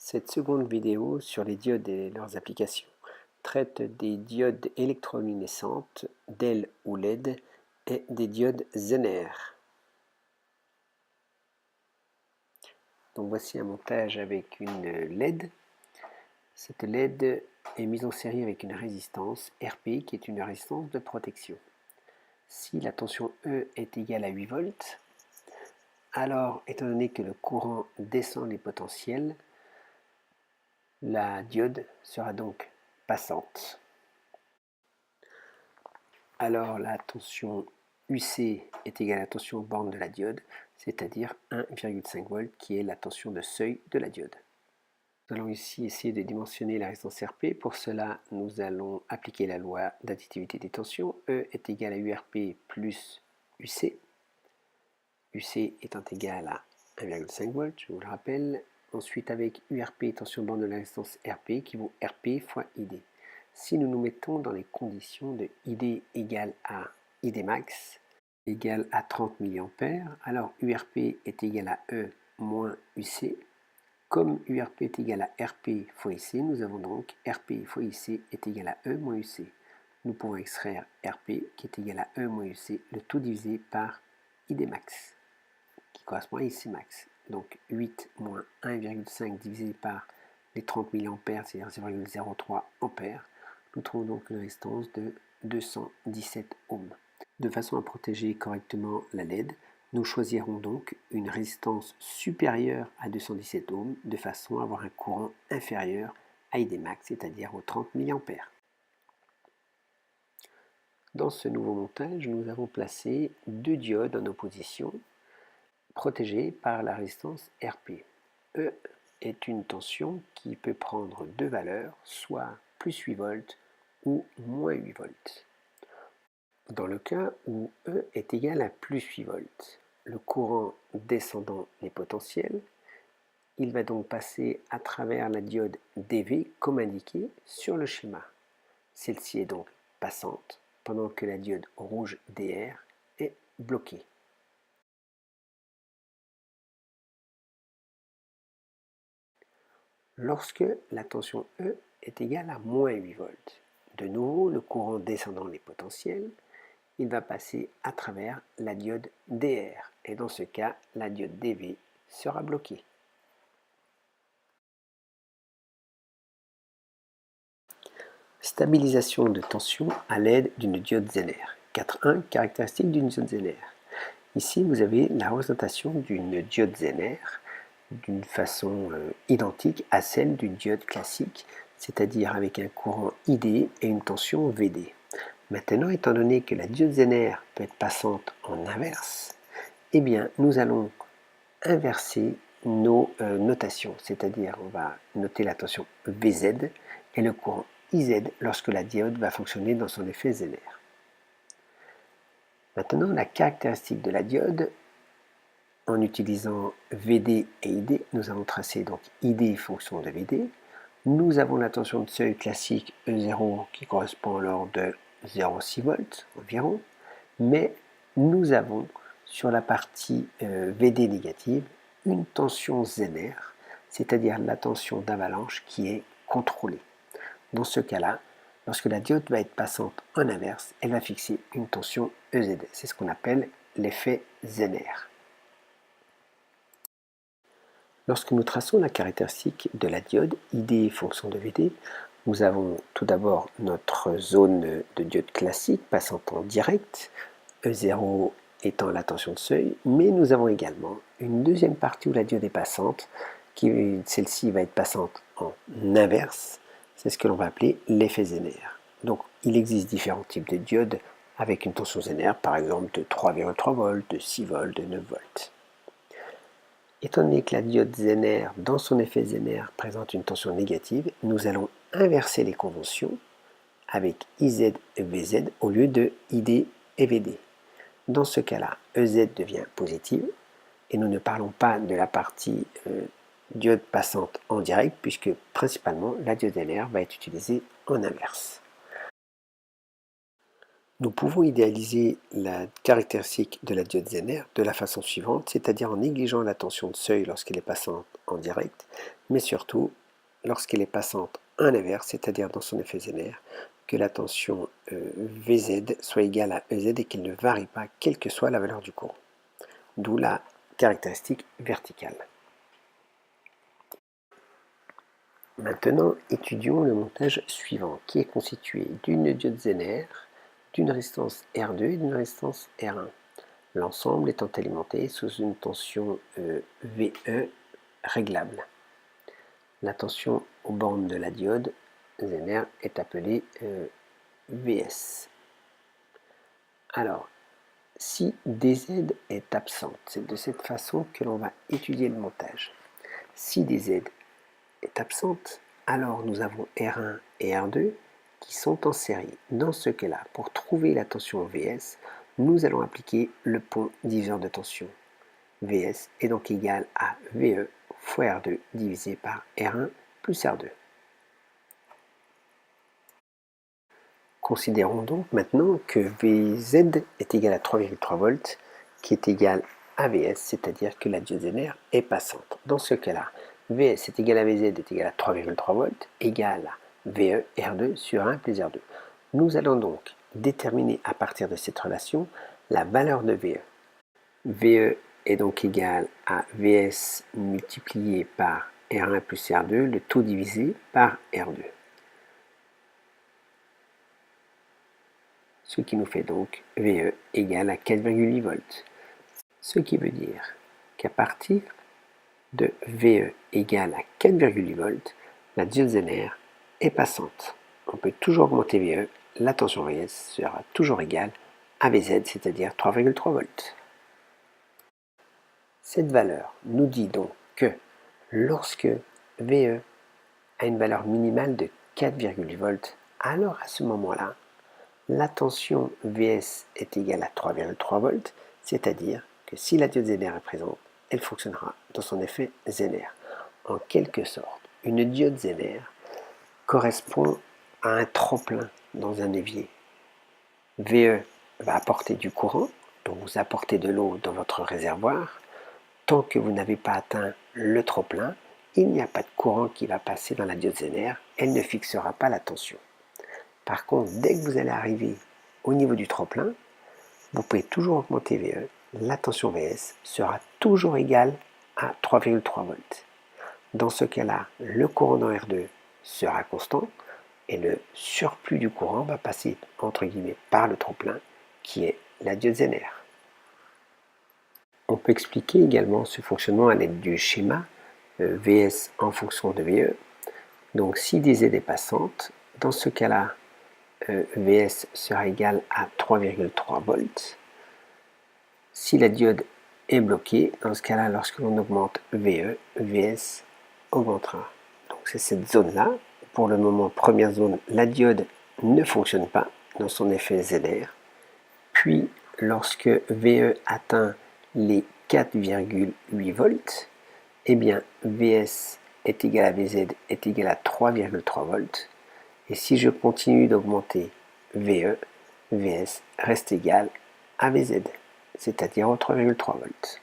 Cette seconde vidéo sur les diodes et leurs applications traite des diodes électroluminescentes, DEL ou LED, et des diodes Zener. Donc voici un montage avec une LED. Cette LED est mise en série avec une résistance RP qui est une résistance de protection. Si la tension E est égale à 8 volts, alors étant donné que le courant descend les potentiels, la diode sera donc passante. Alors la tension UC est égale à la tension borne de la diode, c'est-à-dire 1,5 V qui est la tension de seuil de la diode. Nous allons ici essayer de dimensionner la résistance RP. Pour cela, nous allons appliquer la loi d'additivité des tensions. E est égal à URP plus UC. UC étant égal à 1,5 V, je vous le rappelle. Ensuite, avec URP, tension borne de la résistance RP, qui vaut RP fois ID. Si nous nous mettons dans les conditions de ID égale à ID max égale à 30 mA, alors URP est égal à E moins UC. Comme URP est égal à RP fois IC, nous avons donc RP fois IC est égal à E moins UC. Nous pourrons extraire RP qui est égal à E moins UC, le tout divisé par ID max, qui correspond à IC max. Donc 8 moins 1,5 divisé par les 30 mA, c'est-à-dire 0,03 A. Nous trouvons donc une résistance de 217 ohms. De façon à protéger correctement la LED, nous choisirons donc une résistance supérieure à 217 ohms de façon à avoir un courant inférieur à ID max, c'est-à-dire aux 30 mA. Dans ce nouveau montage, nous avons placé deux diodes en opposition, protégées par la résistance RP. E est une tension qui peut prendre deux valeurs, soit plus 8 volts ou moins 8 volts. Dans le cas où E est égal à plus 8 volts, le courant descendant les potentiels, il va donc passer à travers la diode DV comme indiqué sur le schéma. Celle-ci est donc passante, pendant que la diode rouge DR est bloquée. Lorsque la tension E est égale à moins 8 volts, de nouveau le courant descendant les potentiels, il va passer à travers la diode DR, et dans ce cas, la diode DV sera bloquée. Stabilisation de tension à l'aide d'une diode Zener. 4.1 caractéristique d'une diode Zener. Ici, vous avez la représentation d'une diode Zener d'une façon identique à celle d'une diode classique, c'est-à-dire avec un courant ID et une tension VD. Maintenant, étant donné que la diode Zener peut être passante en inverse, eh bien, nous allons inverser nos notations, c'est-à-dire on va noter la tension VZ et le courant IZ lorsque la diode va fonctionner dans son effet Zener. Maintenant, la caractéristique de la diode, en utilisant VD et ID, nous allons tracer donc ID fonction de VD. Nous avons la tension de seuil classique E0 qui correspond à l'ordre de 0,6 volts environ, mais nous avons sur la partie VD négative une tension Zener, c'est-à-dire la tension d'avalanche qui est contrôlée. Dans ce cas-là, lorsque la diode va être passante en inverse, elle va fixer une tension EZ. C'est ce qu'on appelle l'effet Zener. Lorsque nous traçons la caractéristique de la diode ID fonction de VD, nous avons tout d'abord notre zone de diode classique passant en direct, E0 étant la tension de seuil, mais nous avons également une deuxième partie où la diode est passante, celle-ci va être passante en inverse, c'est ce que l'on va appeler l'effet Zener. Donc il existe différents types de diodes avec une tension Zener, par exemple de 3,3 volts, de 6 volts, de 9 volts. Étant donné que la diode Zener, dans son effet Zener, présente une tension négative, nous allons inverser les conventions avec IZ et VZ au lieu de ID et VD. Dans ce cas-là, EZ devient positive et nous ne parlons pas de la partie diode passante en direct puisque principalement la diode Zener va être utilisée en inverse. Nous pouvons idéaliser la caractéristique de la diode Zener de la façon suivante, c'est-à-dire en négligeant la tension de seuil lorsqu'elle est passante en direct, mais surtout lorsqu'elle est passante en inverse, c'est-à-dire dans son effet Zener, que la tension Vz soit égale à Ez et qu'elle ne varie pas, quelle que soit la valeur du courant. D'où la caractéristique verticale. Maintenant, étudions le montage suivant, qui est constitué d'une diode Zener, d'une résistance R2 et d'une résistance R1. L'ensemble étant alimenté sous une tension VE réglable. La tension aux bornes de la diode Zener est appelée Vs. Alors, si dz est absente, c'est de cette façon que l'on va étudier le montage. Si dz est absente, alors nous avons R1 et R2 qui sont en série. Dans ce cas-là, pour trouver la tension Vs, nous allons appliquer le pont diviseur de tension. Vs est donc égal à VE fois R2 divisé par R1 plus R2. Considérons donc maintenant que Vz est égal à 3,3 volts, qui est égal à Vs, c'est-à-dire que la diode Zener est passante. Dans ce cas-là, Vs est égal à Vz est égal à 3,3 volts, égal à VE R2 sur 1 plus R2. Nous allons donc déterminer à partir de cette relation la valeur de VE. VE est donc égal à Vs multiplié par R1 plus R2, le tout divisé par R2. Ce qui nous fait donc VE égale à 4,8 volts. Ce qui veut dire qu'à partir de VE égale à 4,8 volts, la diode Zener est passante. On peut toujours augmenter VE, la tension Vs sera toujours égale à Vz, c'est-à-dire 3,3 volts. Cette valeur nous dit donc que lorsque VE a une valeur minimale de 4,8 volts, alors à ce moment-là, la tension Vs est égale à 3,3 volts, c'est-à-dire que si la diode Zener est présente, elle fonctionnera dans son effet Zener. En quelque sorte, une diode Zener correspond à un trop-plein dans un évier. VE va apporter du courant, donc vous apportez de l'eau dans votre réservoir. Tant que vous n'avez pas atteint le trop-plein, il n'y a pas de courant qui va passer dans la diode Zener, elle ne fixera pas la tension. Par contre, dès que vous allez arriver au niveau du trop-plein, vous pouvez toujours augmenter VE. La tension Vs sera toujours égale à 3,3 volts. Dans ce cas-là, le courant dans R2 sera constant et le surplus du courant va passer entre guillemets par le trop-plein qui est la diode Zener. On peut expliquer également ce fonctionnement à l'aide du schéma Vs en fonction de VE. Donc si dz est passante, dans ce cas-là, Vs sera égal à 3,3 volts. Si la diode est bloquée, dans ce cas-là, lorsque l'on augmente VE, Vs augmentera. Donc c'est cette zone-là. Pour le moment, première zone, la diode ne fonctionne pas dans son effet Zener. Puis, lorsque VE atteint les 4,8 volts, eh bien Vs est égal à Vz est égal à 3,3 volts. Et si je continue d'augmenter VE, Vs reste égal à Vz, c'est-à-dire aux 3,3 volts.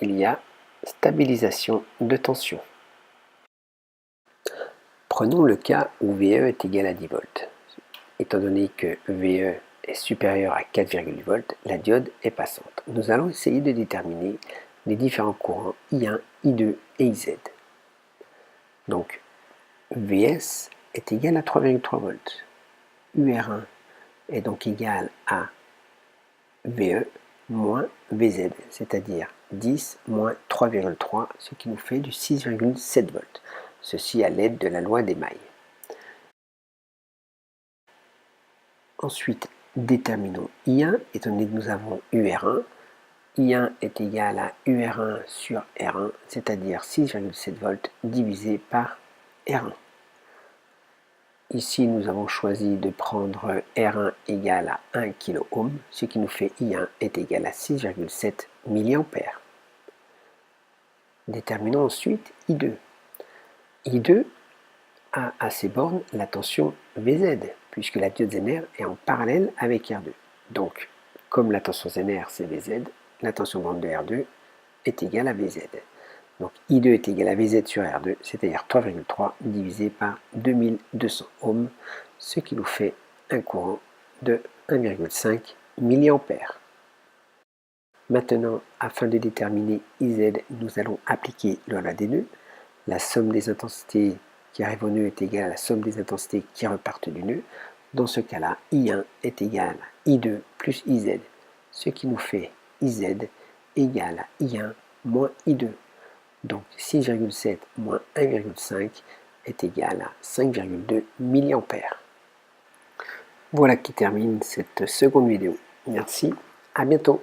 Il y a stabilisation de tension. Prenons le cas où VE est égal à 10 volts. Étant donné que VE est supérieur à 4,8 volts, la diode est passante. Nous allons essayer de déterminer les différents courants I1, I2 et IZ. Donc, Vs est égal à 3,3 volts. UR1 est donc égal à VE moins Vz, c'est-à-dire 10 moins 3,3, ce qui nous fait du 6,7 volts. Ceci à l'aide de la loi des mailles. Ensuite, déterminons I1, étant donné que nous avons UR1. I1 est égal à UR1 sur R1, c'est-à-dire 6,7 volts divisé par R1. Ici, nous avons choisi de prendre R1 égal à 1 kΩ, ce qui nous fait I1 est égal à 6,7 mA. Déterminons ensuite I2. I2 a à ses bornes la tension Vz, puisque la diode Zener est en parallèle avec R2. Donc, comme la tension Zener c'est Vz, la tension bande de R2 est égale à Vz. Donc I2 est égal à Vz sur R2, c'est-à-dire 3,3 divisé par 2200 ohms, ce qui nous fait un courant de 1,5 mA. Maintenant, afin de déterminer Iz, nous allons appliquer la loi des nœuds. La somme des intensités qui arrivent au nœud est égale à la somme des intensités qui repartent du nœud. Dans ce cas-là, I1 est égal à I2 plus Iz, ce qui nous fait Iz égale à I1 moins I2. Donc 6,7 moins 1,5 est égal à 5,2 mA. Voilà qui termine cette seconde vidéo. Merci, à bientôt.